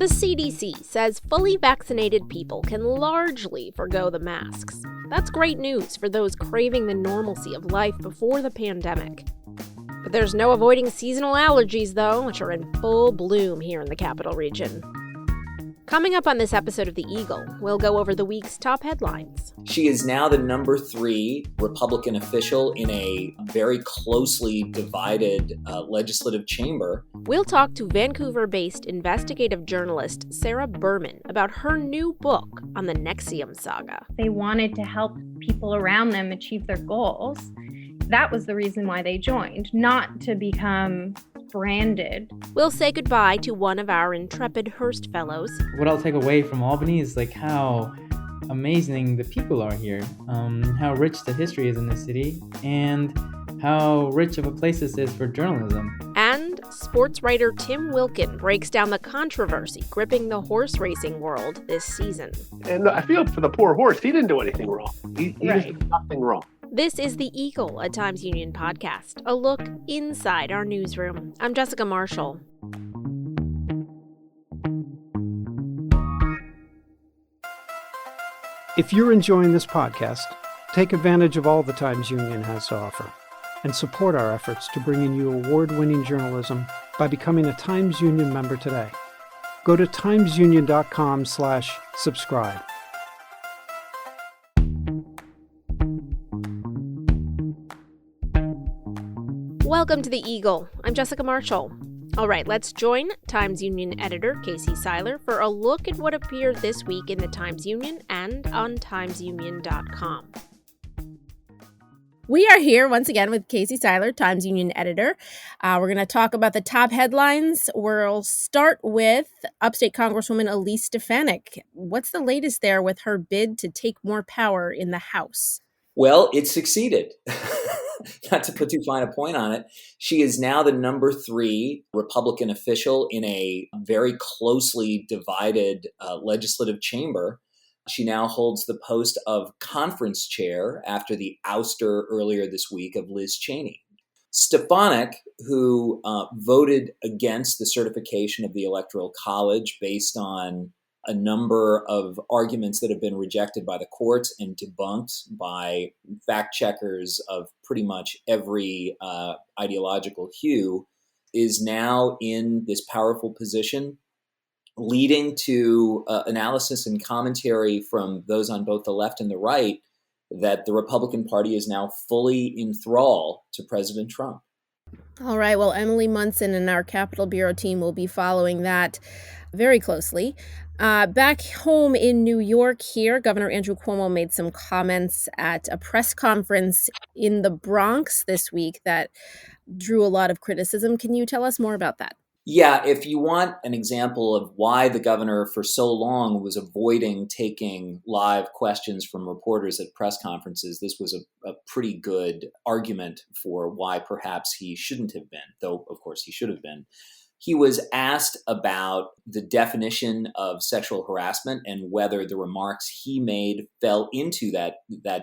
The CDC says fully vaccinated people can largely forgo the masks. That's great news for those craving the normalcy of life before the pandemic. But there's no avoiding seasonal allergies, though, which are in full bloom here in the capital region. Coming up on this episode of The Eagle, we'll go over the week's top headlines. She is now the number 3 Republican official in a very closely divided legislative chamber. We'll talk to Vancouver-based investigative journalist Sarah Berman about her new book on the NXIVM saga. They wanted to help people around them achieve their goals. That was the reason why they joined, not to become branded. We'll say goodbye to one of our intrepid Hearst Fellows. What I'll take away from Albany is how amazing the people are here, how rich the history is in the city, and how rich of a place this is for journalism. And sportswriter Tim Wilkin breaks down the controversy gripping the horse racing world this season. And I feel for the poor horse. He didn't do anything wrong. He Right. just did nothing wrong. This is The Eagle, a Times Union podcast, a look inside our newsroom. I'm Jessica Marshall. If you're enjoying this podcast, take advantage of all the Times Union has to offer and support our efforts to bring in you award-winning journalism by becoming a Times Union member today. Go to timesunion.com/subscribe. Welcome to The Eagle. I'm Jessica Marshall. All right, let's join Times Union editor Casey Seiler for a look at what appeared this week in the Times Union and on timesunion.com. We are here once again with Casey Seiler, Times Union editor. We're going to talk about the top headlines. We'll start with upstate Congresswoman Elise Stefanik. What's the latest there with her bid to take more power in the House? Well, it succeeded. Not to put too fine a point on it, she is now the number 3 Republican official in a very closely divided legislative chamber. She now holds the post of conference chair after the ouster earlier this week of Liz Cheney. Stefanik, who voted against the certification of the Electoral College based on a number of arguments that have been rejected by the courts and debunked by fact checkers of pretty much every ideological hue, is now in this powerful position, leading to analysis and commentary from those on both the left and the right that the Republican Party is now fully in thrall to President Trump. All right, well, Emily Munson and our Capitol Bureau team will be following that very closely. Back home in New York here, Governor Andrew Cuomo made some comments at a press conference in the Bronx this week that drew a lot of criticism. Can you tell us more about that? Yeah, if you want an example of why the governor for so long was avoiding taking live questions from reporters at press conferences, this was a pretty good argument for why perhaps he shouldn't have been, though, of course, he should have been. He was asked about the definition of sexual harassment and whether the remarks he made fell into that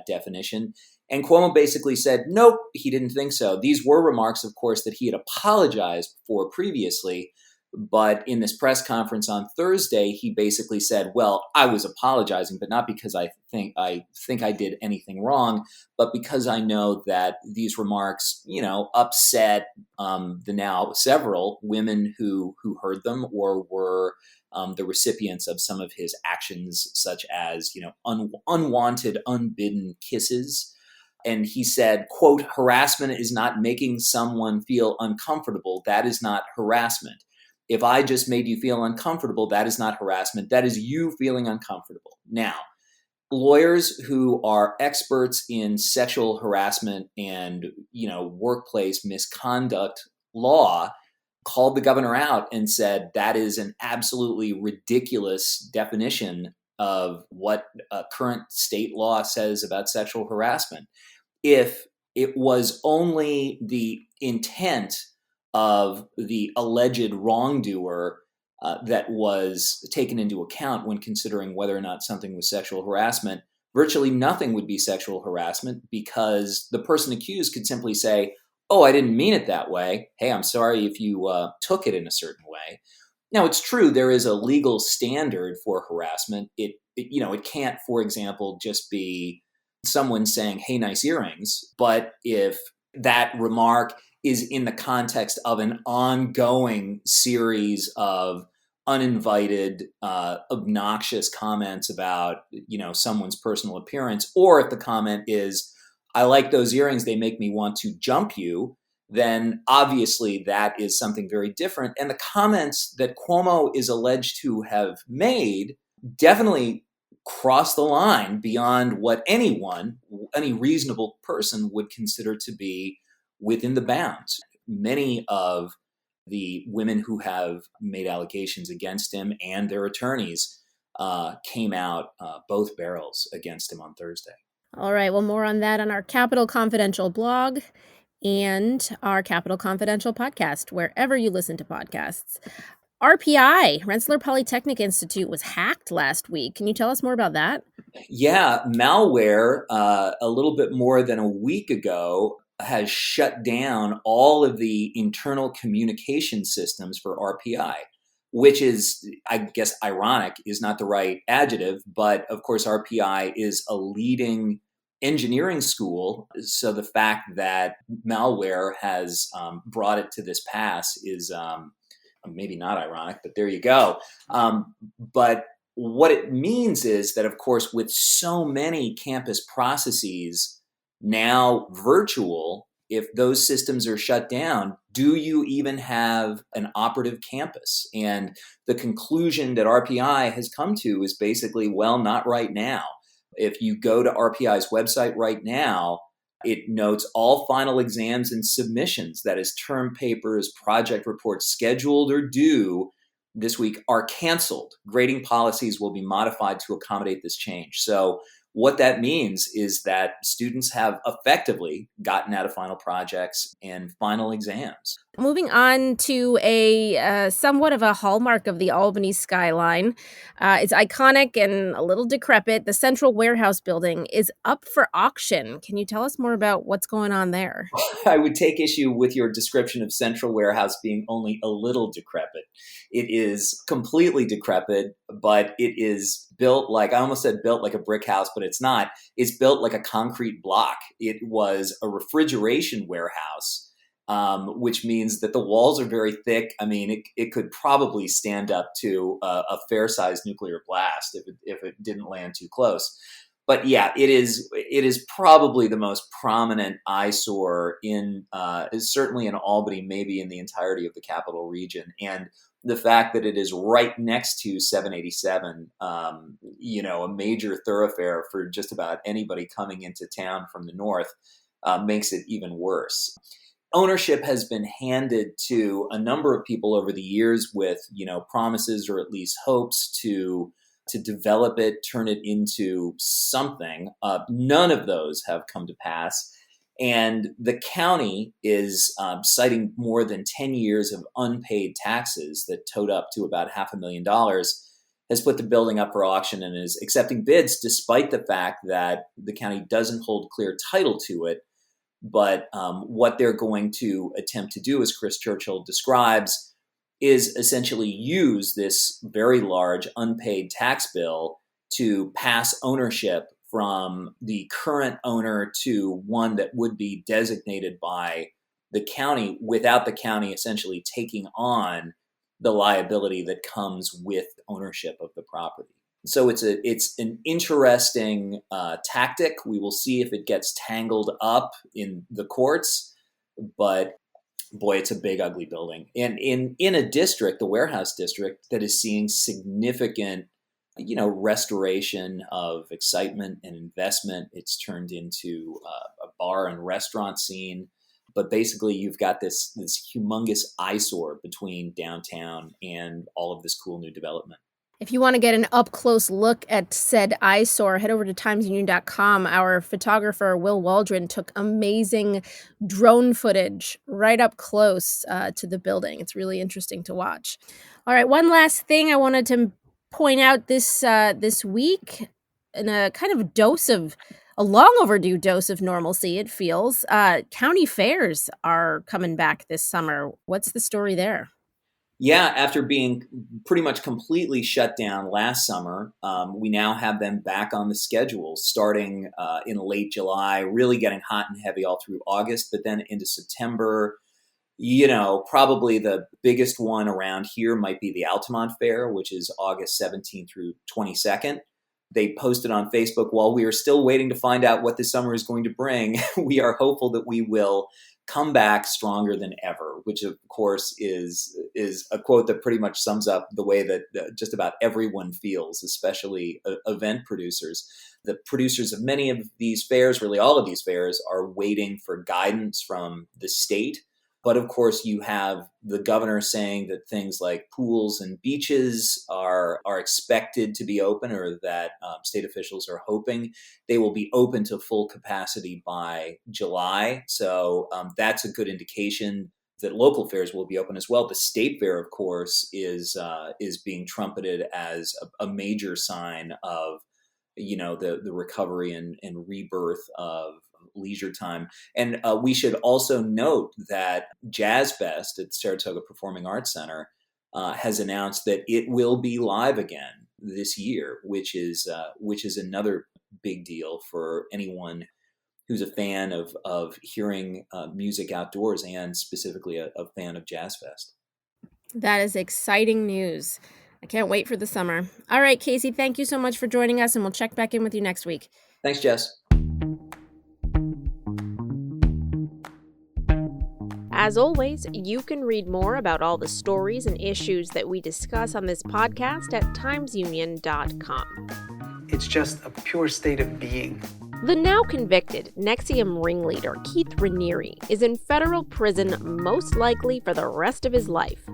definition. And Cuomo basically said, nope, he didn't think so. These were remarks, of course, that he had apologized for previously. But in this press conference on Thursday, he basically said, well, I was apologizing, but not because I think I did anything wrong, but because I know that these remarks, upset the now several women who heard them or were the recipients of some of his actions, such as, unwanted, unbidden kisses. And he said, quote, harassment is not making someone feel uncomfortable. That is not harassment. If I just made you feel uncomfortable, that is not harassment. That is you feeling uncomfortable. Now, lawyers who are experts in sexual harassment and, workplace misconduct law called the governor out and said that is an absolutely ridiculous definition of what current state law says about sexual harassment. If it was only the intent of the alleged wrongdoer that was taken into account when considering whether or not something was sexual harassment, virtually nothing would be sexual harassment because the person accused could simply say, oh, I didn't mean it that way. Hey, I'm sorry if you took it in a certain way. Now, it's true there is a legal standard for harassment. It can't, for example, just be someone saying, "Hey, nice earrings." But if that remark is in the context of an ongoing series of uninvited, obnoxious comments about, someone's personal appearance, or if the comment is, "I like those earrings, they make me want to jump you," then obviously that is something very different. And the comments that Cuomo is alleged to have made definitely cross the line beyond what any reasonable person would consider to be within the bounds. Many of the women who have made allegations against him and their attorneys came out both barrels against him on Thursday. All right, well, more on that on our Capital Confidential blog and our Capital Confidential podcast, wherever you listen to podcasts. RPI, Rensselaer Polytechnic Institute, was hacked last week. Can you tell us more about that? Yeah, malware a little bit more than a week ago has shut down all of the internal communication systems for RPI, which is, I guess, ironic is not the right adjective, but of course RPI is a leading engineering school. So the fact that malware has brought it to this pass is maybe not ironic, but there you go. But what it means is that, of course, with so many campus processes now virtual, if those systems are shut down, do you even have an operative campus? And the conclusion that RPI has come to is basically, well, not right now. If you go to RPI's website right now, it notes all final exams and submissions, that is, term papers, project reports scheduled or due this week, are canceled. Grading policies will be modified to accommodate this change. So what that means is that students have effectively gotten out of final projects and final exams. Moving on to a somewhat of a hallmark of the Albany skyline. It's iconic and a little decrepit. The Central Warehouse building is up for auction. Can you tell us more about what's going on there? I would take issue with your description of Central Warehouse being only a little decrepit. It is completely decrepit, but it is built like, I almost said built like a brick house, but it's not. It's built like a concrete block. It was a refrigeration warehouse, which means that the walls are very thick. I mean, it could probably stand up to a fair-sized nuclear blast if it didn't land too close. But yeah, it is probably the most prominent eyesore certainly in Albany, maybe in the entirety of the capital region. And the fact that it is right next to 787, a major thoroughfare for just about anybody coming into town from the north, makes it even worse. Ownership has been handed to a number of people over the years with, promises or at least hopes to develop it, turn it into something. None of those have come to pass. And the county is citing more than 10 years of unpaid taxes that total up to about $500,000, has put the building up for auction and is accepting bids despite the fact that the county doesn't hold clear title to it. But what they're going to attempt to do, as Chris Churchill describes, is essentially use this very large unpaid tax bill to pass ownership from the current owner to one that would be designated by the county, without the county essentially taking on the liability that comes with ownership of the property. So it's an interesting tactic. We will see if it gets tangled up in the courts, but boy, it's a big, ugly building. And in a district, the warehouse district, that is seeing significant, restoration of excitement and investment. It's turned into a bar and restaurant scene. But basically, you've got this humongous eyesore between downtown and all of this cool new development. If you want to get an up-close look at said eyesore, head over to timesunion.com. Our photographer, Will Waldron, took amazing drone footage right up close to the building. It's really interesting to watch. All right, one last thing I wanted to point out this week, in a kind of a long overdue dose of normalcy, it feels. County fairs are coming back this summer. What's the story there? Yeah, after being pretty much completely shut down last summer, we now have them back on the schedule starting in late July, really getting hot and heavy all through August, but then into September. Probably the biggest one around here might be the Altamont Fair, which is August 17th through 22nd. They posted on Facebook, while we are still waiting to find out what this summer is going to bring, we are hopeful that we will come back stronger than ever, which of course is a quote that pretty much sums up the way that just about everyone feels, especially event producers. The producers of many of these fairs, really all of these fairs, are waiting for guidance from the state. But of course, you have the governor saying that things like pools and beaches are expected to be open, or that state officials are hoping they will be open to full capacity by July. So that's a good indication that local fairs will be open as well. The state fair, of course, is being trumpeted as a major sign of the recovery and rebirth of leisure time. And we should also note that Jazz Fest at Saratoga Performing Arts Center has announced that it will be live again this year, which is another big deal for anyone who's a fan of hearing music outdoors, and specifically a fan of Jazz Fest. That is exciting news. I can't wait for the summer. All right, Casey, thank you so much for joining us, and we'll check back in with you next week. Thanks, Jess. As always, you can read more about all the stories and issues that we discuss on this podcast at timesunion.com. It's just a pure state of being. The now convicted NXIVM ringleader Keith Raniere is in federal prison, most likely for the rest of his life.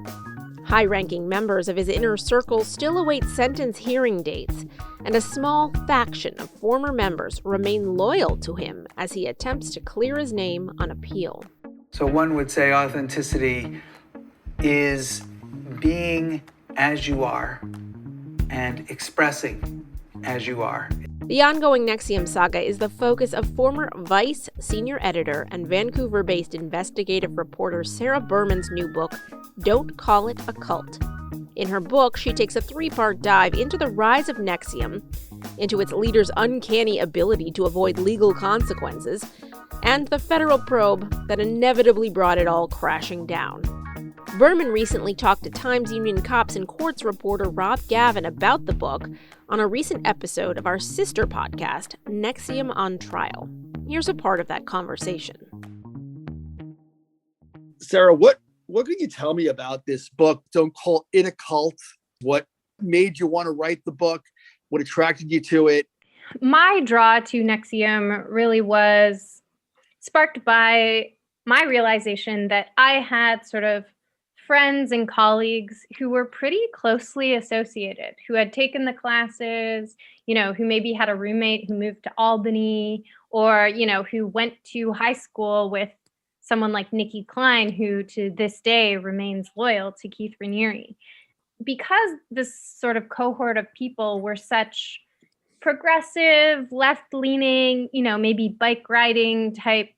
High-ranking members of his inner circle still await sentence hearing dates, and a small faction of former members remain loyal to him as he attempts to clear his name on appeal. So one would say authenticity is being as you are and expressing as you are. The ongoing NXIVM saga is the focus of former Vice senior editor and Vancouver-based investigative reporter Sarah Berman's new book, Don't Call It a Cult. In her book, she takes a 3-part dive into the rise of NXIVM, into its leader's uncanny ability to avoid legal consequences, and the federal probe that inevitably brought it all crashing down. Berman recently talked to Times Union Cops and Courts reporter Rob Gavin about the book on a recent episode of our sister podcast, NXIVM on Trial. Here's a part of that conversation. Sarah, what can you tell me about this book, Don't Call It a Cult? What made you want to write the book? What attracted you to it? My draw to NXIVM really was sparked by my realization that I had sort of friends and colleagues who were pretty closely associated, who had taken the classes, who maybe had a roommate who moved to Albany, or, who went to high school with someone like Nikki Klein, who to this day remains loyal to Keith Raniere. Because this sort of cohort of people were such progressive, left-leaning, maybe bike riding type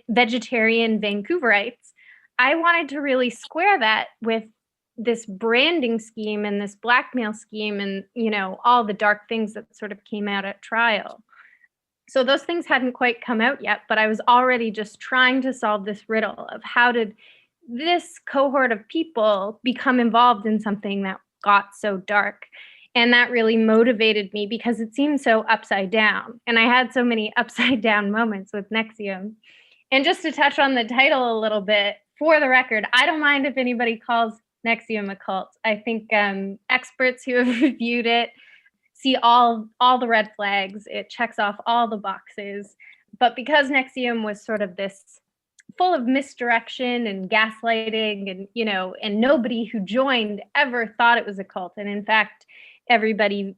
vegetarian Vancouverites, I wanted to really square that with this branding scheme and this blackmail scheme and, all the dark things that sort of came out at trial. So those things hadn't quite come out yet, but I was already just trying to solve this riddle of how did this cohort of people become involved in something that got so dark. And that really motivated me because it seemed so upside down. And I had so many upside down moments with NXIVM. And just to touch on the title a little bit, for the record, I don't mind if anybody calls NXIVM a cult. I think experts who have reviewed it see all the red flags. It checks off all the boxes. But because NXIVM was sort of this full of misdirection and gaslighting and, and nobody who joined ever thought it was a cult. And in fact, everybody,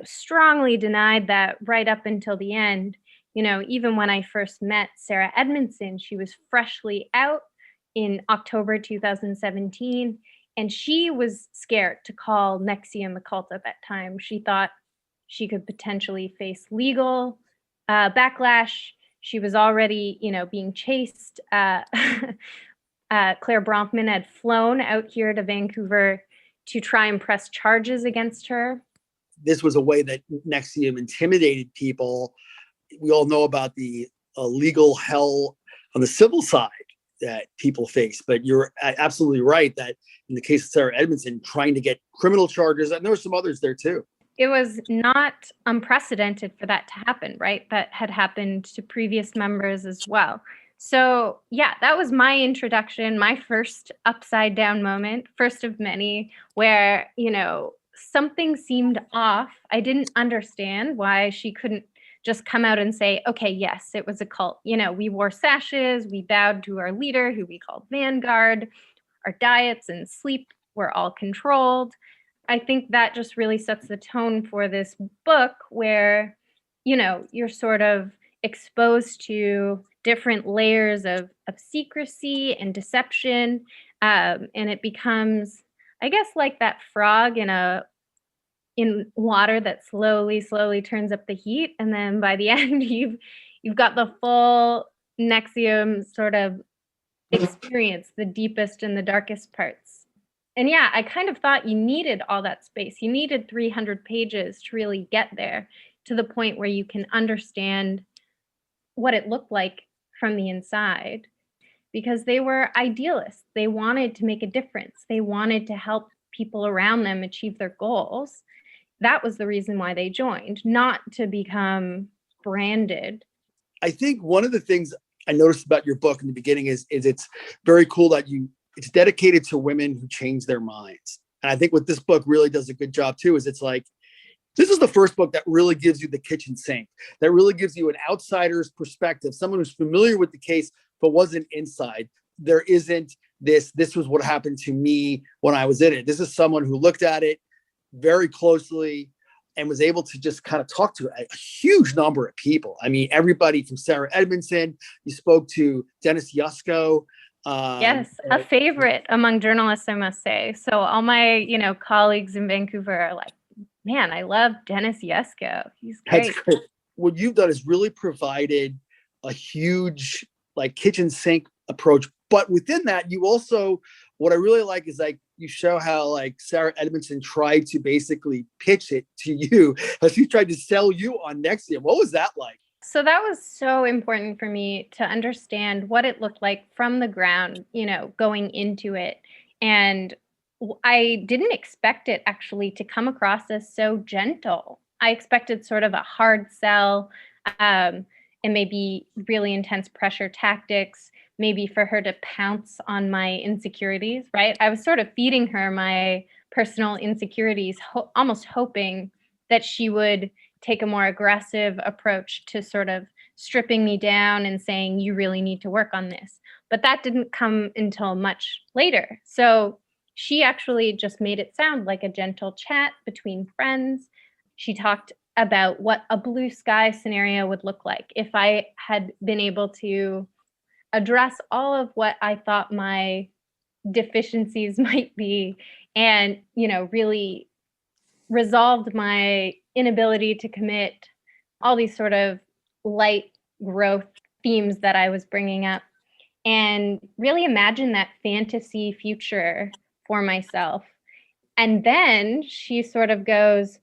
strongly denied that right up until the end. Even when I first met Sarah Edmondson, she was freshly out in October 2017, and she was scared to call NXIVM a cult at that time. She thought she could potentially face legal backlash. She was already, being chased Claire Bronfman had flown out here to Vancouver to try and press charges against her. This was a way that NXIVM intimidated people. We all know about the legal hell on the civil side that people face, but you're absolutely right that in the case of Sarah Edmondson, trying to get criminal charges, and there were some others there too. It was not unprecedented for that to happen, right? That had happened to previous members as well. So yeah, that was my introduction, my first upside down moment, first of many, where, something seemed off. I didn't understand why she couldn't just come out and say, okay, yes, it was a cult. We wore sashes, we bowed to our leader, who we called Vanguard, our diets and sleep were all controlled. I think that just really sets the tone for this book where, you're sort of exposed to different layers of secrecy and deception. And it becomes, I guess, like that frog in water that slowly turns up the heat. And then by the end, you've got the full NXIVM sort of experience, the deepest and the darkest parts. And yeah, I kind of thought you needed all that space. You needed 300 pages to really get there to the point where you can understand what it looked like from the inside, because they were idealists. They wanted to make a difference. They wanted to help people around them achieve their goals. That was the reason why they joined, not to become branded. I think one of the things I noticed about your book in the beginning is it's very cool that it's dedicated to women who change their minds. And I think what this book really does a good job too is it's like, this is the first book that really gives you the kitchen sink, that really gives you an outsider's perspective, someone who's familiar with the case but wasn't inside. There isn't this was what happened to me when I was in it. This is someone who looked at it very closely and was able to just kind of talk to a huge number of people. I mean, everybody from Sarah Edmondson, you spoke to Dennis Yusko. Yes, a favorite among journalists, I must say. So all my, colleagues in Vancouver are like, man, I love Dennis Yusko. He's great. That's great. What you've done is really provided a huge kitchen sink approach. But within that, you also, what I really like is you show how Sarah Edmondson tried to basically pitch it to you as she tried to sell you on NXIVM. What was that like? So that was so important for me to understand what it looked like from the ground, going into it. And I didn't expect it actually to come across as so gentle. I expected sort of a hard sell and maybe really intense pressure tactics, maybe for her to pounce on my insecurities, right? I was sort of feeding her my personal insecurities, almost hoping that she would take a more aggressive approach to sort of stripping me down and saying, you really need to work on this. But that didn't come until much later. So she actually just made it sound like a gentle chat between friends. She talked about what a blue sky scenario would look like if I had been able to address all of what I thought my deficiencies might be and, really resolved my inability to commit, all these sort of light growth themes that I was bringing up, and really imagine that fantasy future for myself. And then she sort of goes,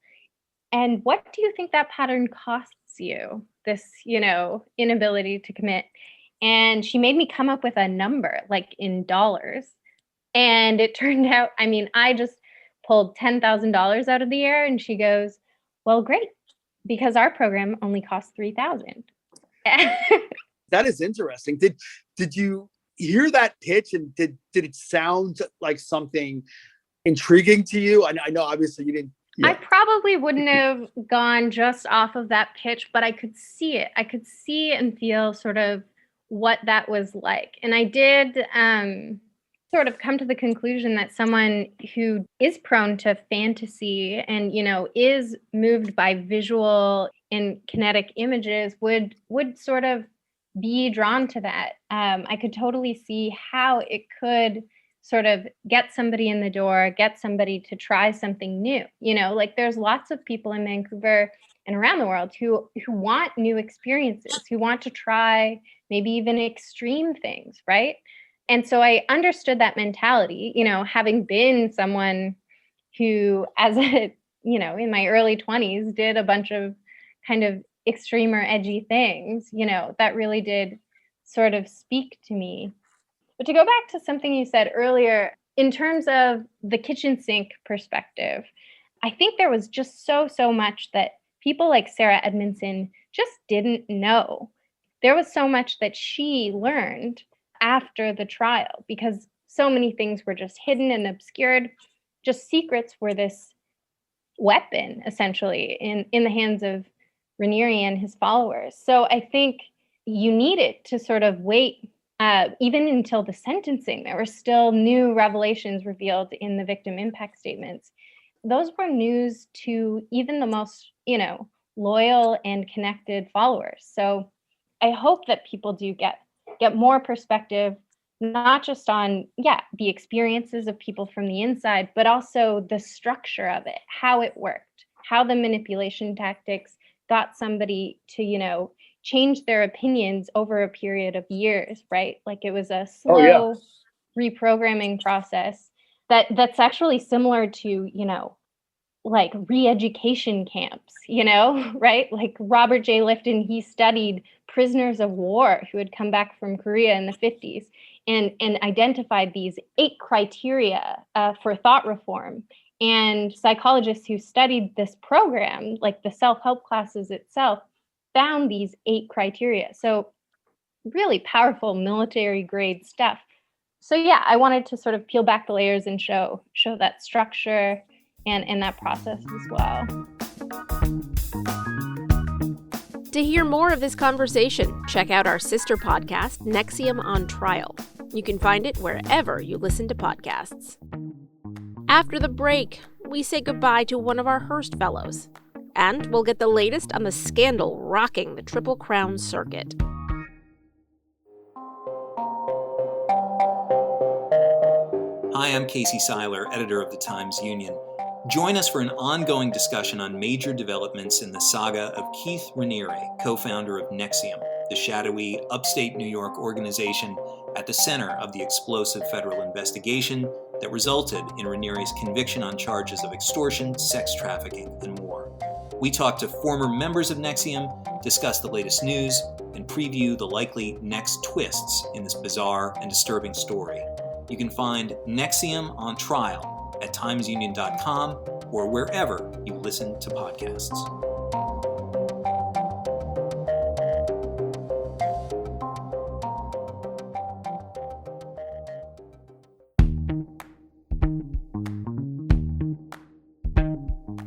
and what do you think that pattern costs you? This, inability to commit. And she made me come up with a number, in dollars. And it turned out, I just pulled $10,000 out of the air, and she goes, well, great, because our program only costs $3,000. That is interesting. Did you hear that pitch, and did it sound like something intriguing to you? I know obviously you didn't. Yeah. I probably wouldn't have gone just off of that pitch, but I could see it. I could see and feel sort of what that was like. And I did sort of come to the conclusion that someone who is prone to fantasy and, is moved by visual and kinetic images would sort of be drawn to that. I could totally see how it could sort of get somebody in the door, get somebody to try something new. There's lots of people in Vancouver and around the world who want new experiences, who want to try maybe even extreme things, right? And so I understood that mentality, having been someone who, as a, in my early 20s, did a bunch of kind of extreme or edgy things, that really did sort of speak to me. But to go back to something you said earlier, in terms of the kitchen sink perspective, I think there was just so much that people like Sarah Edmondson just didn't know. There was so much that she learned after the trial because so many things were just hidden and obscured. Just secrets were this weapon, essentially, in the hands of Raniere and his followers. So I think you needed to sort of wait even until the sentencing. There were still new revelations revealed in the victim impact statements. Those were news to even the most, loyal and connected followers. So I hope that people do get more perspective, not just on, the experiences of people from the inside, but also the structure of it, how it worked, how the manipulation tactics got somebody to, change their opinions over a period of years, right? Like it was a slow reprogramming process that's actually similar to, like re-education camps, right? Like Robert J. Lifton, he studied prisoners of war who had come back from Korea in the 50s and identified these 8 criteria for thought reform. And psychologists who studied this program, like the self-help classes itself, found these 8 criteria. So really powerful military grade stuff. So I wanted to sort of peel back the layers and show that structure and that process as well. To hear more of this conversation, check out our sister podcast, NXIVM on Trial. You can find it wherever you listen to podcasts. After the break, we say goodbye to one of our Hearst Fellows, and we'll get the latest on the scandal rocking the Triple Crown circuit. Hi, I'm Casey Seiler, editor of the Times-Union. Join us for an ongoing discussion on major developments in the saga of Keith Raniere, co-founder of NXIVM, the shadowy upstate New York organization at the center of the explosive federal investigation that resulted in Raniere's conviction on charges of extortion, sex trafficking, and more. We talk to former members of NXIVM, discuss the latest news, and preview the likely next twists in this bizarre and disturbing story. You can find NXIVM on Trial at timesunion.com or wherever you listen to podcasts.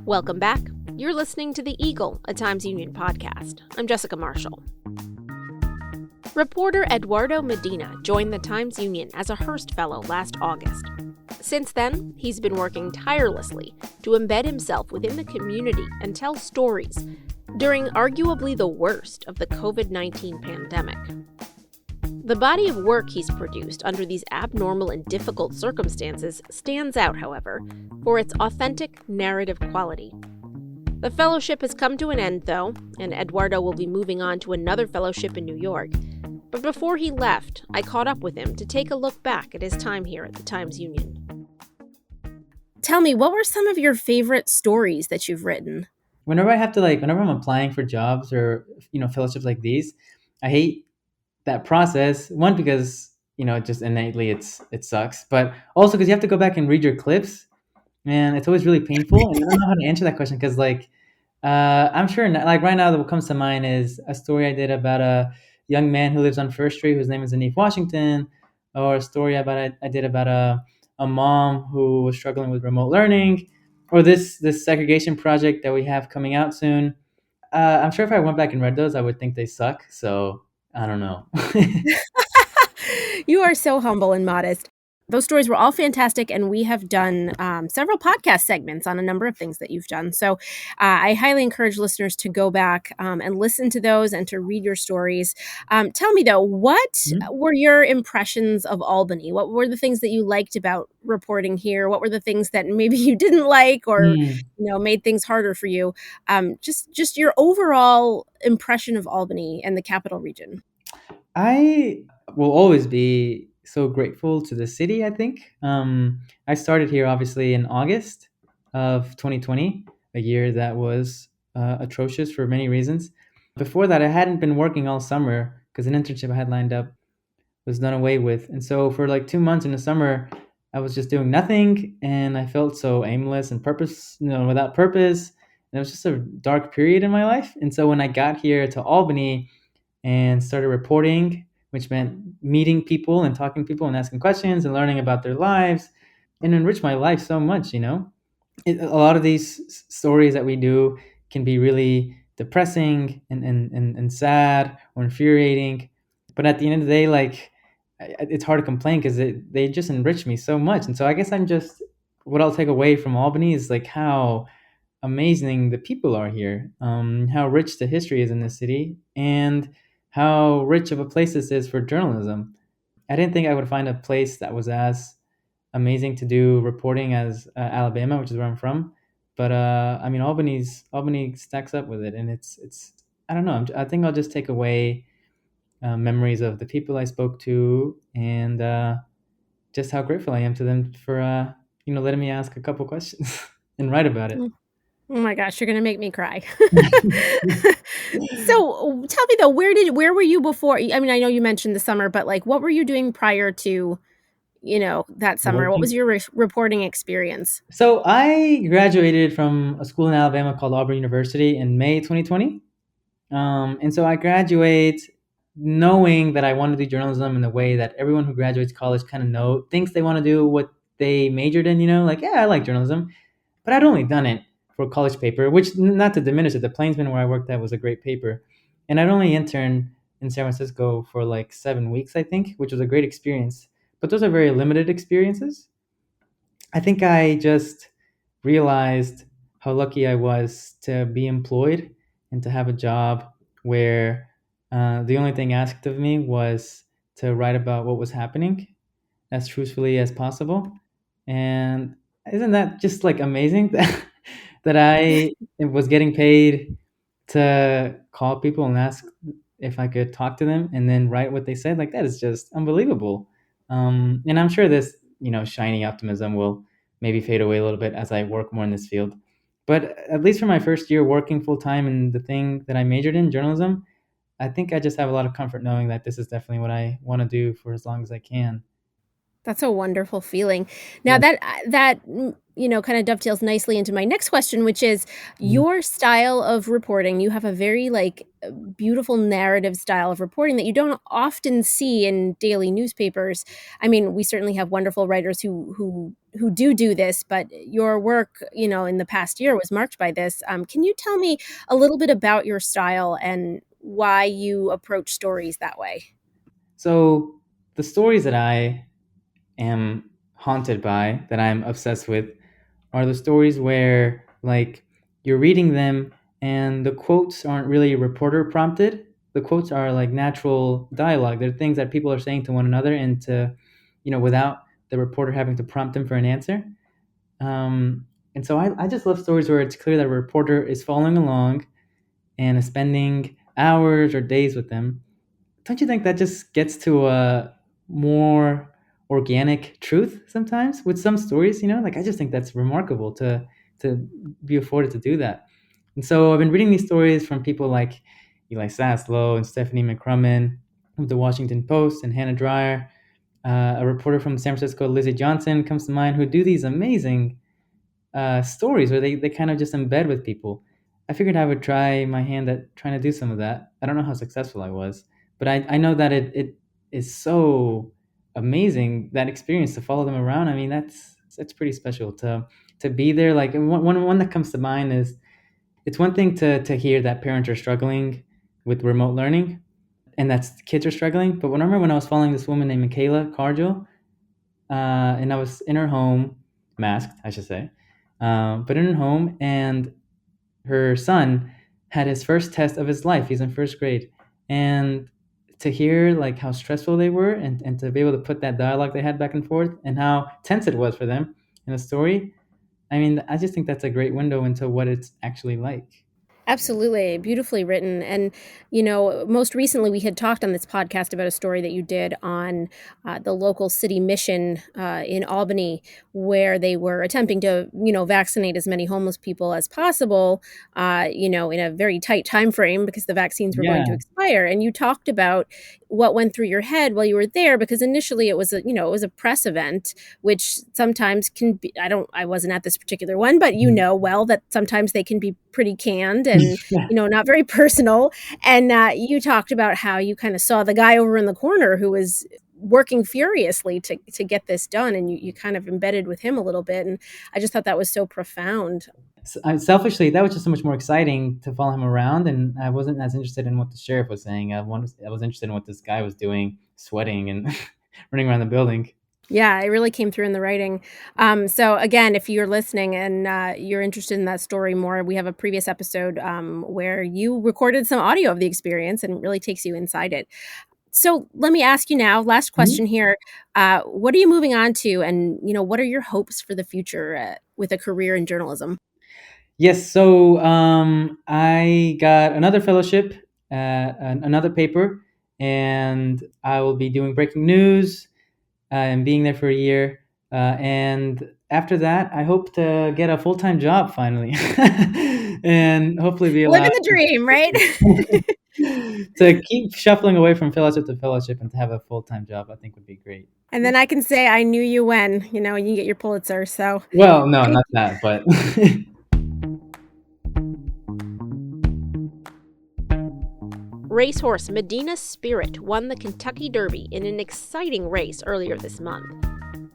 Welcome back. You're listening to The Eagle, a Times-Union podcast. I'm Jessica Marshall. Reporter Eduardo Medina joined the Times-Union as a Hearst Fellow last August. Since then, he's been working tirelessly to embed himself within the community and tell stories during arguably the worst of the COVID-19 pandemic. The body of work he's produced under these abnormal and difficult circumstances stands out, however, for its authentic narrative quality. The fellowship has come to an end, though, and Eduardo will be moving on to another fellowship in New York. But before he left, I caught up with him to take a look back at his time here at the Times-Union. Tell me, what were some of your favorite stories that you've written? Whenever I'm applying for jobs or, fellowships like these, I hate that process. One, because, just innately it sucks, but also because you have to go back and read your clips, and it's always really painful. And I don't know how to answer that question because, I'm sure, right now, what comes to mind is a story I did about a young man who lives on First Street whose name is Anif Washington, or a story I did about a mom who was struggling with remote learning, or this segregation project that we have coming out soon. I'm sure if I went back and read those, I would think they suck. So I don't know. You are so humble and modest. Those stories were all fantastic, and we have done several podcast segments on a number of things that you've done. So I highly encourage listeners to go back and listen to those and to read your stories. Tell me, though, what were your impressions of Albany? What were the things that you liked about reporting here? What were the things that maybe you didn't like or made things harder for you? Just your overall impression of Albany and the capital region. I will always be so grateful to the city, I think. I started here obviously in August of 2020, a year that was atrocious for many reasons. Before that, I hadn't been working all summer because an internship I had lined up was done away with. And so for like 2 months in the summer, I was just doing nothing, and I felt so aimless and without purpose. And it was just a dark period in my life. And so when I got here to Albany and started reporting, which meant meeting people and talking to people and asking questions and learning about their lives, and enriched my life so much, a lot of these stories that we do can be really depressing and sad or infuriating. But at the end of the day, like, it's hard to complain because they just enrich me so much. And so I guess what I'll take away from Albany is like how amazing the people are here, how rich the history is in this city, and how rich of a place this is for journalism. I didn't think I would find a place that was as amazing to do reporting as Alabama, which is where I'm from. But I mean, Albany stacks up with it, and it's I don't know. I think I'll just take away memories of the people I spoke to, and just how grateful I am to them for letting me ask a couple questions and write about it. Oh my gosh, you're gonna make me cry. So tell me though, where were you before? I mean, I know you mentioned the summer, but like, what were you doing prior to, that summer? What was your reporting experience? So I graduated from a school in Alabama called Auburn University in May 2020. And so I graduate knowing that I want to do journalism in the way that everyone who graduates college kind of thinks they want to do what they majored in, like, yeah, I like journalism. But I'd only done it for a college paper, which, not to diminish it, the Plainsman where I worked at was a great paper. And I'd only interned in San Francisco for like 7 weeks, I think, which was a great experience. But those are very limited experiences. I think I just realized how lucky I was to be employed and to have a job where the only thing asked of me was to write about what was happening as truthfully as possible. And isn't that just like amazing that I was getting paid to call people and ask if I could talk to them and then write what they said? Like, that is just unbelievable. And I'm sure this, shiny optimism will maybe fade away a little bit as I work more in this field. But at least for my first year working full time in the thing that I majored in, journalism, I think I just have a lot of comfort knowing that this is definitely what I want to do for as long as I can. That's a wonderful feeling. Now that kind of dovetails nicely into my next question, which is your style of reporting. You have a very beautiful narrative style of reporting that you don't often see in daily newspapers. I mean, we certainly have wonderful writers who do this, but your work, in the past year was marked by this. Can you tell me a little bit about your style and why you approach stories that way? So the stories that I am haunted by, that I'm obsessed with, are the stories where you're reading them and the quotes aren't really reporter prompted. The quotes are like natural dialogue. They're things that people are saying to one another and without the reporter having to prompt them for an answer. And so I just love stories where it's clear that a reporter is following along and is spending hours or days with them. Don't you think that just gets to a more organic truth sometimes with some stories? I just think that's remarkable to be afforded to do that. And so I've been reading these stories from people like Eli Saslow and Stephanie McCrummen of the Washington Post and Hannah Dreier. A reporter from San Francisco, Lizzie Johnson, comes to mind, who do these amazing stories where they kind of just embed with people. I figured I would try my hand at trying to do some of that. I don't know how successful I was, but I know that it is so amazing, that experience, to follow them around. I mean, that's pretty special to be there. Like one that comes to mind is, it's one thing to hear that parents are struggling with remote learning and that kids are struggling. But I remember when I was following this woman named Michaela Cargill, and I was in her home, masked, I should say, but in her home, and her son had his first test of his life. He's in first grade. And to hear how stressful they were and to be able to put that dialogue they had back and forth and how tense it was for them in the story, I mean, I just think that's a great window into what it's actually like. Absolutely. Beautifully written. And, most recently we had talked on this podcast about a story that you did on the local city mission in Albany, where they were attempting to, vaccinate as many homeless people as possible, in a very tight time frame because the vaccines were going to Yeah. expire. And you talked about what went through your head while you were there, because initially it was a press event, which sometimes can be, I wasn't at this particular one, but well that sometimes they can be pretty canned and, not very personal. And you talked about how you kind of saw the guy over in the corner who was working furiously to get this done. And you kind of embedded with him a little bit. And I just thought that was so profound. Selfishly, that was just so much more exciting to follow him around, and I wasn't as interested in what the sheriff was saying. I was interested in what this guy was doing, sweating and running around the building. Yeah, it really came through in the writing. So again, if you're listening and you're interested in that story more, we have a previous episode where you recorded some audio of the experience, and it really takes you inside it. So let me ask you now, last question here. What are you moving on to, and what are your hopes for the future with a career in journalism? Yes, so I got another fellowship at another paper, and I will be doing breaking news and being there for a year. And after that, I hope to get a full-time job finally, and hopefully be allowed Living the dream, right? to keep shuffling away from fellowship to fellowship and to have a full-time job. I think would be great. And then I can say I knew you when, you can get your Pulitzer. So Well, no, not that, but. Racehorse Medina Spirit won the Kentucky Derby in an exciting race earlier this month.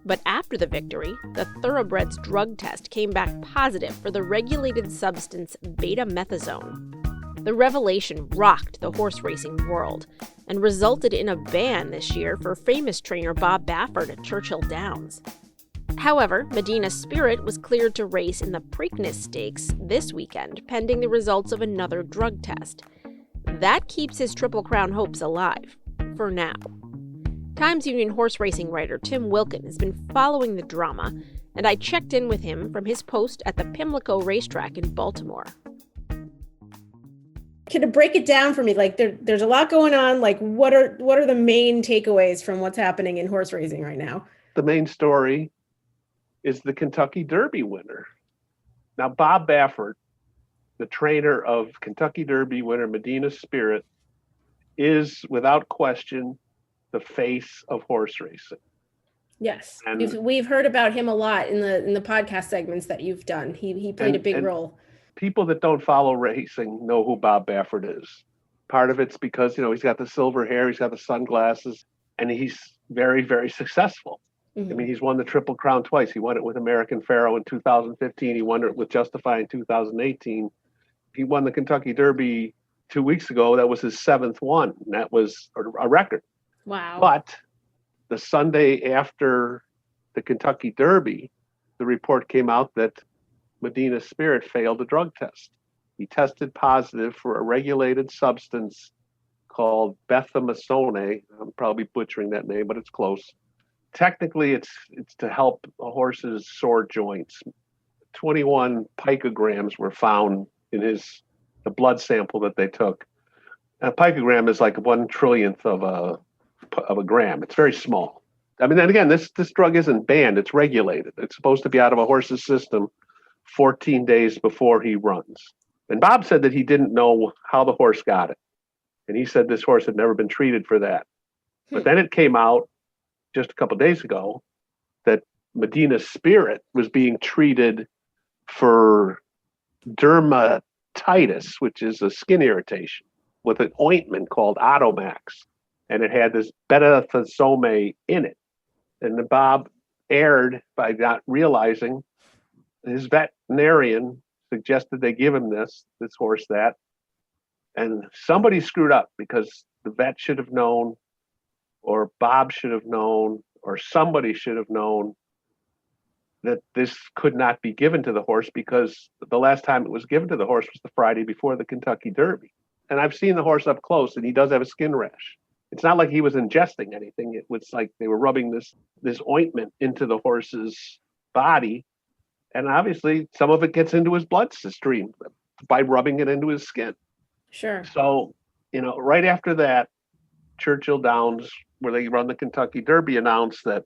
But after the victory, the thoroughbred's drug test came back positive for the regulated substance beta-methazone. The revelation rocked the horse racing world and resulted in a ban this year for famous trainer Bob Baffert at Churchill Downs. However, Medina Spirit was cleared to race in the Preakness Stakes this weekend, pending the results of another drug test. That keeps his Triple Crown hopes alive, for now. Times Union horse racing writer Tim Wilkin has been following the drama, and I checked in with him from his post at the Pimlico racetrack in Baltimore. Can you break it down for me? Like, there's a lot going on. Like, what are the main takeaways from what's happening in horse racing right now? The main story is the Kentucky Derby winner. Now, Bob Baffert, the trainer of Kentucky Derby winner Medina Spirit, is without question the face of horse racing. Yes, we've heard about him a lot in the podcast segments that you've done. He played a big role. People that don't follow racing know who Bob Baffert is. Part of it's because he's got the silver hair, he's got the sunglasses, and he's very, very successful. Mm-hmm. I mean, he's won the Triple Crown twice. He won it with American Pharoah in 2015. He won it with Justify in 2018. He won the Kentucky Derby 2 weeks ago. That was his seventh one. And that was a record. Wow. But the Sunday after the Kentucky Derby, the report came out that Medina Spirit failed a drug test. He tested positive for a regulated substance called bethamazone. I'm probably butchering that name, but it's close. Technically, it's to help a horse's sore joints. 21 picograms were found in the blood sample that they took. A picogram is like 1/1,000,000th of a gram. It's very small. I mean, and again, this drug isn't banned. It's regulated. It's supposed to be out of a horse's system 14 days before he runs. And Bob said that he didn't know how the horse got it. And he said this horse had never been treated for that. But then it came out just a couple of days ago that Medina Spirit was being treated for dermatitis, which is a skin irritation, with an ointment called Otomax. And it had this bethamazone in it. And then Bob erred by not realizing. His veterinarian suggested they give him this horse that. And somebody screwed up because the vet should have known, or Bob should have known, or somebody should have known that this could not be given to the horse, because the last time it was given to the horse was the Friday before the Kentucky Derby. And I've seen the horse up close, and he does have a skin rash. It's not like he was ingesting anything. It was like they were rubbing this ointment into the horse's body. And obviously some of it gets into his bloodstream. by rubbing it into his skin. Sure. So, right after that, Churchill Downs, where they run the Kentucky Derby, announced that,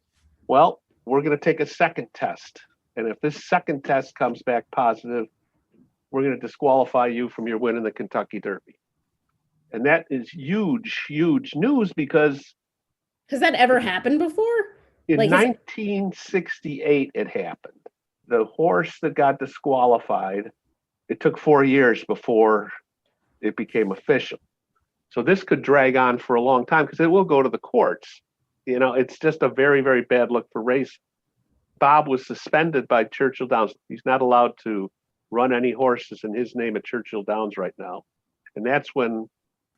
well, we're going to take a second test. And if this second test comes back positive, we're going to disqualify you from your win in the Kentucky Derby. And that is huge, huge news because... Has that ever happened before? In 1968, it happened. The horse that got disqualified, it took 4 years before it became official. So this could drag on for a long time because it will go to the courts. It's just a very, very bad look for racing. Bob was suspended by Churchill Downs. He's not allowed to run any horses in his name at Churchill Downs right now. And that's when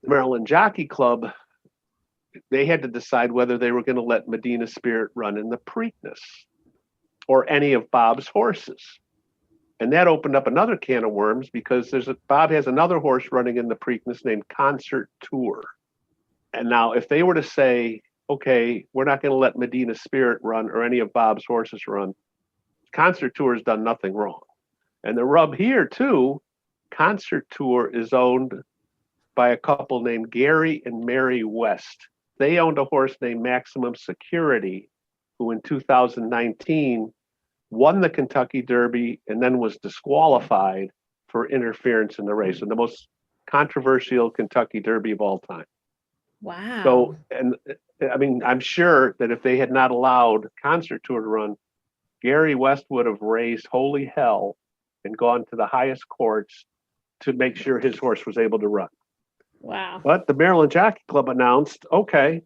the Maryland Jockey Club, they had to decide whether they were going to let Medina Spirit run in the Preakness or any of Bob's horses. And that opened up another can of worms because Bob has another horse running in the Preakness named Concert Tour. And now if they were to say, okay, we're not going to let Medina Spirit run or any of Bob's horses run, Concert Tour has done nothing wrong. And the rub here too, Concert Tour is owned by a couple named Gary and Mary West. They owned a horse named Maximum Security, who in 2019 won the Kentucky Derby and then was disqualified for interference in the race, and the most controversial Kentucky Derby of all time. Wow. So, and I mean, I'm sure that if they had not allowed Concert Tour to run, Gary West would have raised holy hell and gone to the highest courts to make sure his horse was able to run. Wow. But the Maryland Jockey Club announced, okay,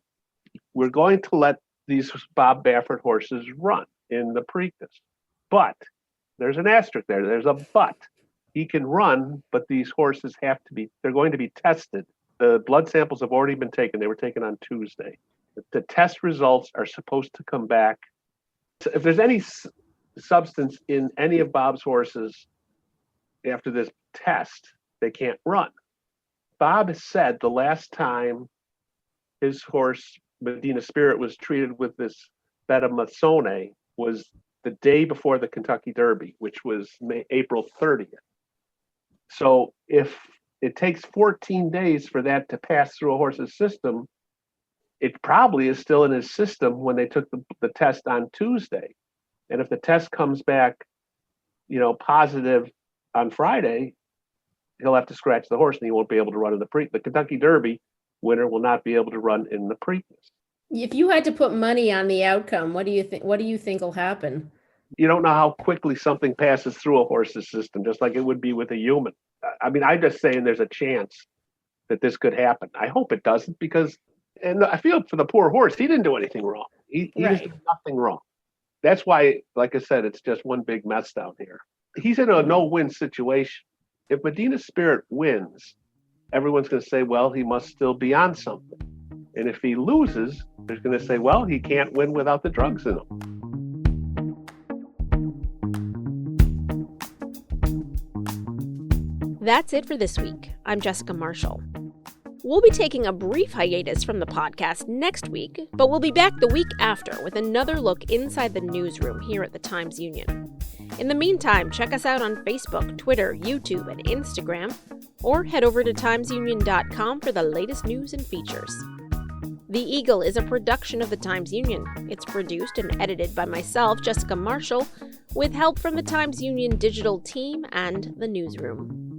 we're going to let these Bob Baffert horses run in the Preakness. But there's an asterisk there. There's a but. He can run, but these horses they're going to be tested. The blood samples have already been taken. They were taken on Tuesday. The test results are supposed to come back. So if there's any substance in any of Bob's horses after this test, they can't run. Bob has said the last time his horse, Medina Spirit, was treated with this betamethasone was the day before the Kentucky Derby, which was April 30th. So if it takes 14 days for that to pass through a horse's system, it probably is still in his system when they took the test on Tuesday. And if the test comes back, positive on Friday, he'll have to scratch the horse and he won't be able to run in the Kentucky Derby winner will not be able to run in the Preakness. If you had to put money on the outcome, what do you think will happen? You don't know how quickly something passes through a horse's system, just like it would be with a human. I mean, I'm just saying there's a chance that this could happen. I hope it doesn't and I feel for the poor horse. He didn't do anything wrong. He just did nothing wrong. That's why, like I said, it's just one big mess down here. He's in a no-win situation. If Medina Spirit wins, everyone's going to say, well, he must still be on something. And if he loses, they're going to say, well, he can't win without the drugs in him. That's it for this week. I'm Jessica Marshall. We'll be taking a brief hiatus from the podcast next week, but we'll be back the week after with another look inside the newsroom here at the Times-Union. In the meantime, check us out on Facebook, Twitter, YouTube, and Instagram, or head over to timesunion.com for the latest news and features. The Eagle is a production of the Times-Union. It's produced and edited by myself, Jessica Marshall, with help from the Times-Union digital team and the newsroom.